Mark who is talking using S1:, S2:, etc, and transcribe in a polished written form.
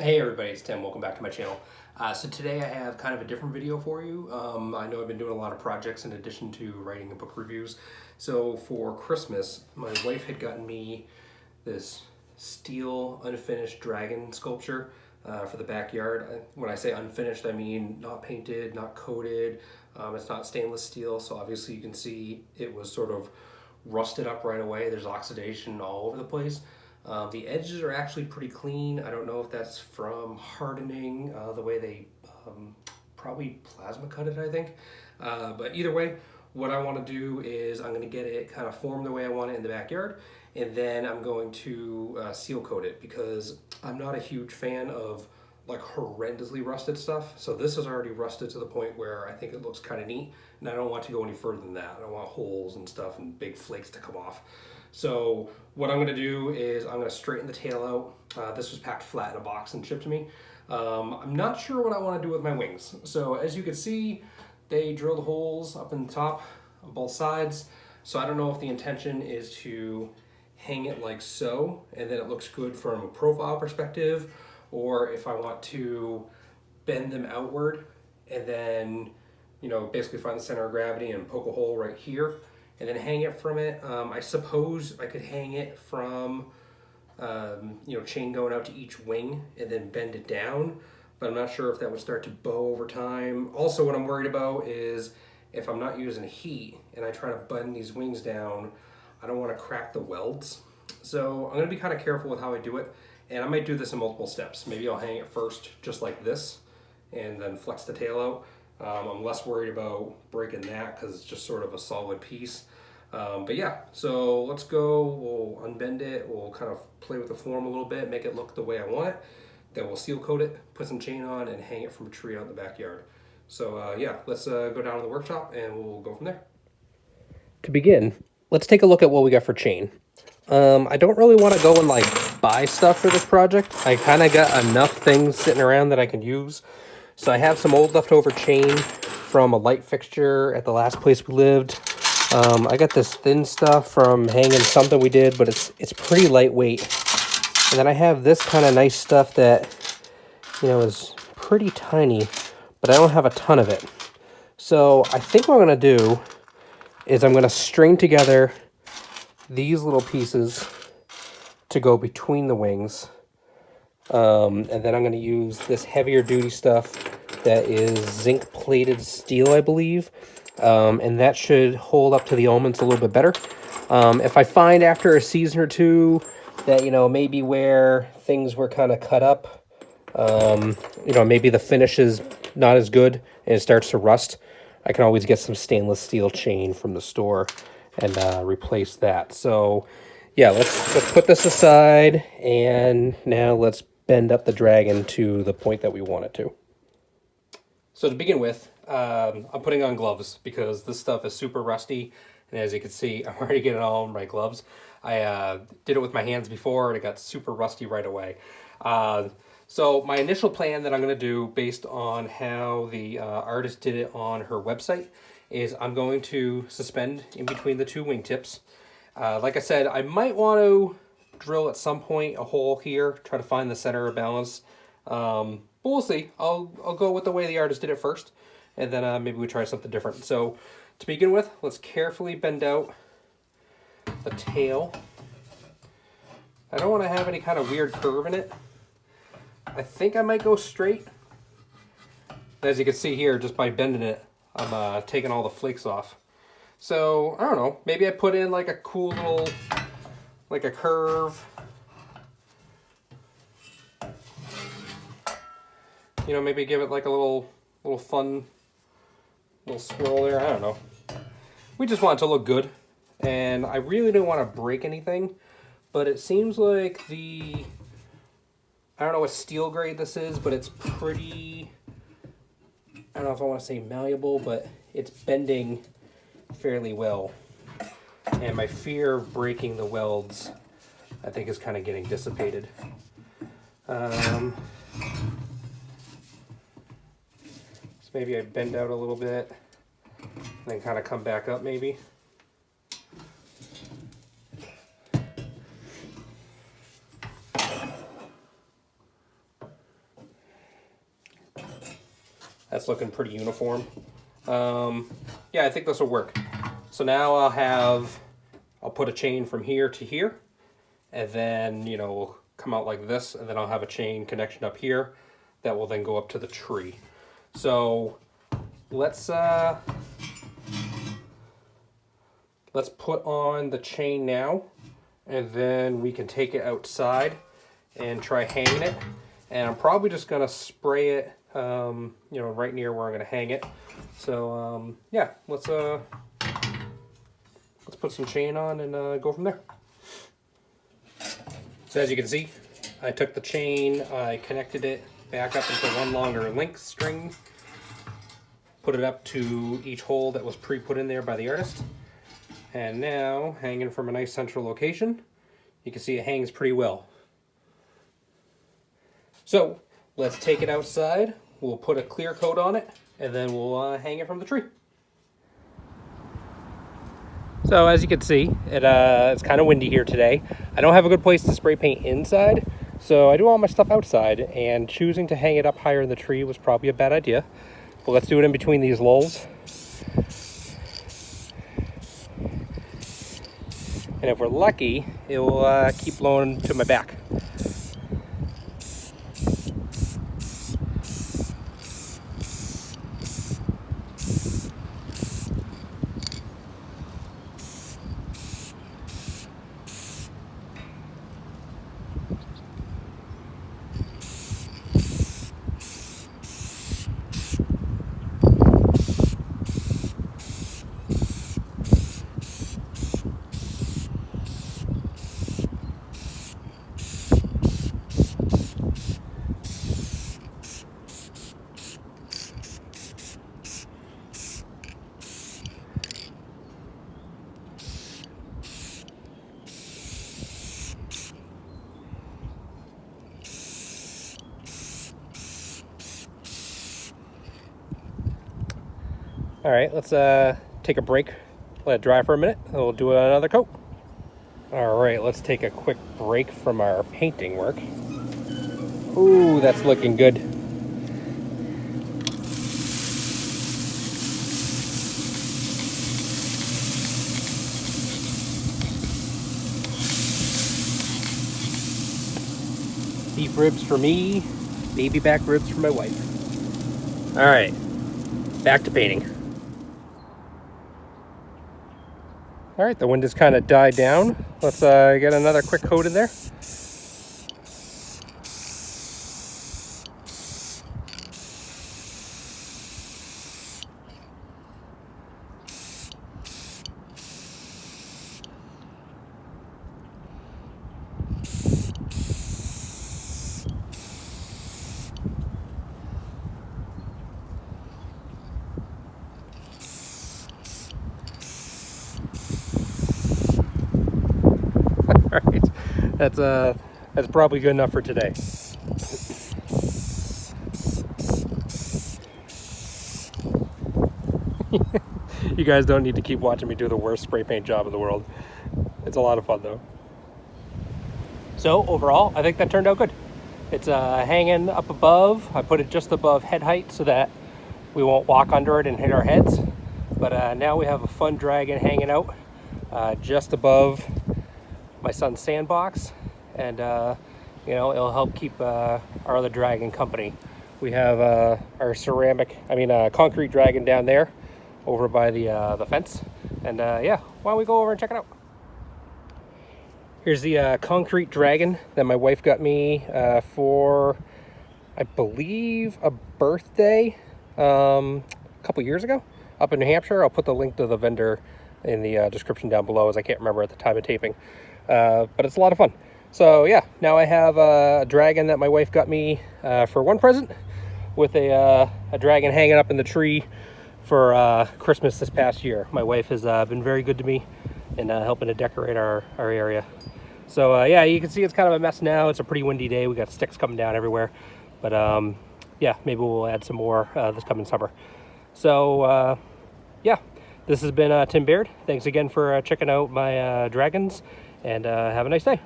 S1: Hey everybody, it's Tim. Welcome back to my channel. So today I have kind of a different video for you. I know I've been doing a lot of projects in addition to writing book reviews. So for Christmas, my wife had gotten me this steel unfinished dragon sculpture for the backyard. When I say unfinished, I mean not painted, not coated. It's not stainless steel, so obviously you can see it was sort of rusted up right away. There's oxidation all over the place. The edges are actually pretty clean. I don't know if that's from hardening, the way they probably plasma cut it, I think. But either way, what I want to do is I'm going to get it kind of formed the way I want it in the backyard, and then I'm going to seal coat it because I'm not a huge fan of like horrendously rusted stuff. So this is already rusted to the point where I think it looks kind of neat, and I don't want to go any further than that. I don't want holes and stuff and big flakes to come off. So what I'm going to do is I'm going to straighten the tail out. This was packed flat in a box and shipped to me. I'm not sure what I want to do with my wings. So as you can see, they drilled holes up in the top on both sides. So I don't know if the intention is to hang it like so, and then it looks good from a profile perspective, or if I want to bend them outward and then, basically find the center of gravity and poke a hole right here and then hang it from it. I suppose I could hang it from, chain going out to each wing and then bend it down, but I'm not sure if that would start to bow over time. Also, what I'm worried about is if I'm not using heat and I try to button these wings down, I don't want to crack the welds. So I'm going to be kind of careful with how I do it, and I might do this in multiple steps. Maybe I'll hang it first just like this and then flex the tail out. I'm less worried about breaking that because it's just sort of a solid piece. But yeah, so let's go, we'll unbend it, we'll kind of play with the form a little bit, make it look the way I want it. Then we'll seal coat it, put some chain on, and hang it from a tree out in the backyard. So yeah, let's go down to the workshop and we'll go from there. To begin, let's take a look at what we got for chain. I don't really want to go and buy stuff for this project. I kind of got enough things sitting around that I can use. So I have some old leftover chain from a light fixture at the last place we lived. I got this thin stuff from hanging something we did, but it's pretty lightweight. And then I have this kind of nice stuff that, is pretty tiny, but I don't have a ton of it. So I think what I'm going to do is I'm going to string together these little pieces to go between the wings. And then I'm going to use this heavier duty stuff that is zinc plated steel, I believe. And that should hold up to the elements a little bit better. If I find after a season or two that, maybe where things were kind of cut up, maybe the finish is not as good and it starts to rust, I can always get some stainless steel chain from the store and replace that. So yeah, let's put this aside, and now let's bend up the dragon to the point that we want it to. So to begin with, I'm putting on gloves because this stuff is super rusty, and as you can see, I'm already getting all on my gloves. I did it with my hands before, and it got super rusty right away. So my initial plan that I'm going to do, based on how the artist did it on her website, is I'm going to suspend in between the two wingtips. Like I said, I might want to drill at some point a hole here, try to find the center of balance. But we'll see. I'll go with the way the artist did it first, and then maybe we try something different. So to begin with, let's carefully bend out the tail. I don't want to have any kind of weird curve in it. I think I might go straight. As you can see here, just by bending it, I'm taking all the flakes off. So, I don't know, maybe I put in like a cool little, like a curve. Maybe give it like a little fun little swirl there. I don't know. We just want it to look good, and I really don't want to break anything, but it seems like I don't know what steel grade this is, but it's pretty, I don't know if I want to say malleable, but it's bending fairly well. And my fear of breaking the welds, I think, is kind of getting dissipated. So maybe I bend out a little bit, and then kind of come back up maybe. That's looking pretty uniform. Yeah, I think this will work. So now I'll put a chain from here to here, and then, you know, we'll come out like this, and then I'll have a chain connection up here that will then go up to the tree. So let's put on the chain now, and then we can take it outside and try hanging it. And I'm probably just gonna spray it, you know, right near where I'm gonna hang it. So yeah, let's put some chain on and go from there. So as you can see, I took the chain, I connected it back up into one longer link string, put it up to each hole that was pre-put in there by the artist, and now, hanging from a nice central location, you can see it hangs pretty well. So let's take it outside, we'll put a clear coat on it, and then we'll hang it from the tree. So as you can see, it's kind of windy here today. I don't have a good place to spray paint inside, so I do all my stuff outside, and choosing to hang it up higher in the tree was probably a bad idea. But let's do it in between these lulls. And if we're lucky, it will keep blowing to my back. All right, let's take a break, let it dry for a minute, and we'll do another coat. All right, let's take a quick break from our painting work. Ooh, that's looking good. Beef ribs for me, baby back ribs for my wife. All right, back to painting. All right, the wind has kind of died down. Let's get another quick coat in there. All right, that's probably good enough for today. You guys don't need to keep watching me do the worst spray paint job in the world. It's a lot of fun though. So overall, I think that turned out good. It's hanging up above. I put it just above head height so that we won't walk under it and hit our heads. But now we have a fun dragon hanging out just above my son's sandbox, and you know, it'll help keep our other dragon company. We have our concrete dragon down there over by the fence, and yeah, why don't we go over and check it out. Here's the concrete dragon that my wife got me for, I believe, a birthday a couple years ago up in New Hampshire. I'll put the link to the vendor in the description down below, as I can't remember at the time of taping. But it's a lot of fun. So yeah, now I have a dragon that my wife got me for one present, with a dragon hanging up in the tree for Christmas this past year. My wife has been very good to me in helping to decorate our area. So yeah, you can see it's kind of a mess now. It's a pretty windy day. We got sticks coming down everywhere. But yeah, maybe we'll add some more this coming summer. So yeah, this has been Tim Baird. Thanks again for checking out my dragons, and have a nice day.